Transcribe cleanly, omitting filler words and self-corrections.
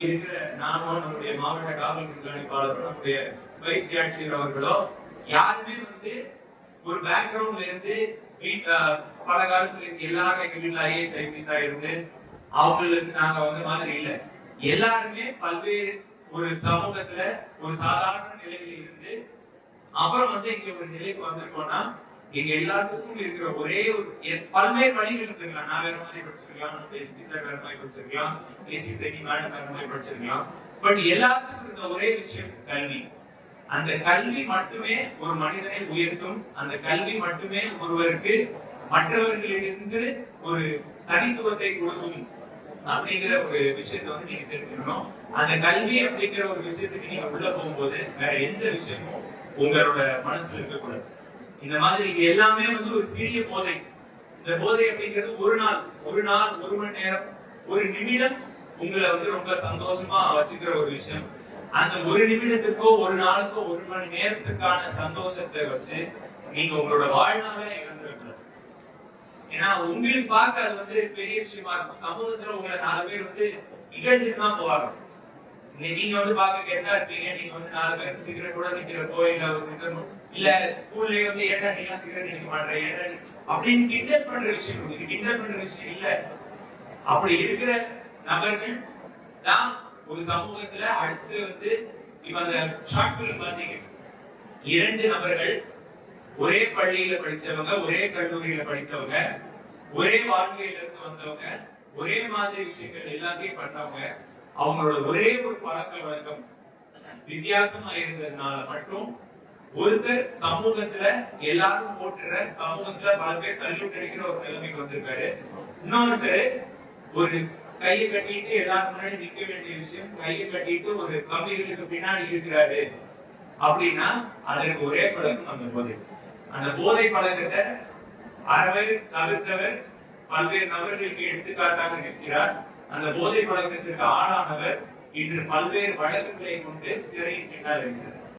இருக்கிற நானோ நம்முடைய மாவட்ட காவல் கண்காணிப்பாளரோ நம்முடைய பயிற்சி ஆட்சியர் அவர்களோ யாருமே ஒரு பேக்ரவுண்ட்ல இருந்து பல காலத்துல இருந்து எல்லாரும் எங்க வீட்டுல ஐஏஎஸ் ஐபிஎஸ் ஆயிருந்து அவங்களுக்கு நாங்க மாதிரி இல்ல. எல்லாருமே பல்வேறு ஒரு சமூகத்துல ஒரு சாதாரண நிலையில இருந்து அப்புறம் இங்க ஒரு நிலைக்கு வந்திருக்கோம்னா எங்க எல்லாத்துக்கும் இருக்கிற ஒரே ஒரு பல்வேறு வழிகள் இருக்குங்களா. நான் வேற மாதிரி படிச்சிருக்கலாம், எஸ்பி சார் வேற மாதிரி படிச்சிருக்கலாம், ஏசி ட்ரைனிங் மேடம் வேற மாதிரி படிச்சிருக்கலாம். பட் எல்லாத்துக்கும் இருந்த ஒரே விஷயம் கல்வி. அந்த கல்வி மட்டுமே ஒரு மனிதனை உயர்த்தும். அந்த கல்வி மட்டுமே ஒருவருக்கு மற்றவர்களிலிருந்து ஒரு தனித்துவத்தை கொடுக்கும் அப்படிங்கிற ஒரு விஷயத்த நீங்க தெரிஞ்சுக்கணும். அந்த கல்வி அப்படிங்கிற ஒரு விஷயத்துக்கு நீங்க உள்ள போகும்போது வேற எந்த விஷயமும் உங்களோட மனசுல இருக்கக்கூடாது. இந்த மாதிரி இது எல்லாமே ஒரு சிறிய போதை. இந்த போதை அப்படிங்கிறது ஒரு நாள் 1 மணி நேரம் 1 நிமிடம் உங்களை ரொம்ப சந்தோஷமா வச்சுக்கிற ஒரு விஷயம். அந்த 1 நிமிடத்துக்கோ 1 நாளுக்கோ 1 மணி நேரத்துக்கான சந்தோஷத்தை வச்சு நீங்க உங்களோட வாழ்நாளை இழந்துடக்கூடாது. ஏன்னா உங்களுக்கு பார்க்க அது பெரிய விஷயமா இருக்கும். சமூகத்துல உங்களை 4 பேர் இகழ்ந்துட்டு தான் போவாங்க. நீங்க பார்க்க கேட்டா இருப்பீங்க. நீங்க 4 பேர் சிகரெட் கூட நிக்கிறப்போ இல்ல ஸ்கூல்ல ஏடா நீங்க சிகரெட் நிக்க மாட்டேன் அப்படின்னு கிண்டல் பண்ற விஷயம். இது கிண்டல் பண்ற விஷயம் இல்ல. அப்படி இருக்கிற நபர்கள் தான் ஒரு சமூகத்துல அடுத்து இப்ப அந்த ஷார்ட் பிலிம் பாத்தீங்க, 2 நபர்கள் ஒரே பள்ளியில படிச்சவங்க, ஒரே கல்லூரியில படித்தவங்க, ஒரே வாழ்க்கையில இருந்து வந்தவங்க, ஒரே மாதிரி விஷயங்கள் எல்லாத்தையும் பண்ணவங்க, அவங்களோட ஒரே ஒரு பழக்க வழக்கம் வித்தியாசமா இருந்ததுனால மட்டும் ஒருத்தர் சமூகத்துல எல்லாரும் போட்டுற சமூகத்துல பல பேர் சல்யூட் அடிக்கிற ஒரு நிலைமைக்கு வந்திருக்காரு. இன்னொருத்தர் ஒரு கையை கட்டிட்டு எல்லாரும் முன்னாடி நிக்க வேண்டிய விஷயம், கையை கட்டிட்டு ஒரு கம்பிகளுக்கு பின்னாடி இருக்கிறாரு. அப்படின்னா அதற்கு ஒரே பழக்கம் அந்த போதை. அந்த போதை பழக்கத்தை அறவை தவிர்த்தவர் பல்வேறு நபர்களுக்கு எடுத்துக்காட்டாக இருக்கிறார். அந்த போதை பழக்கத்திற்கு ஆளானவர் இன்று பல்வேறு வழக்குகளை கொண்டு சிறையின் பின்னால் இருக்கிறார்.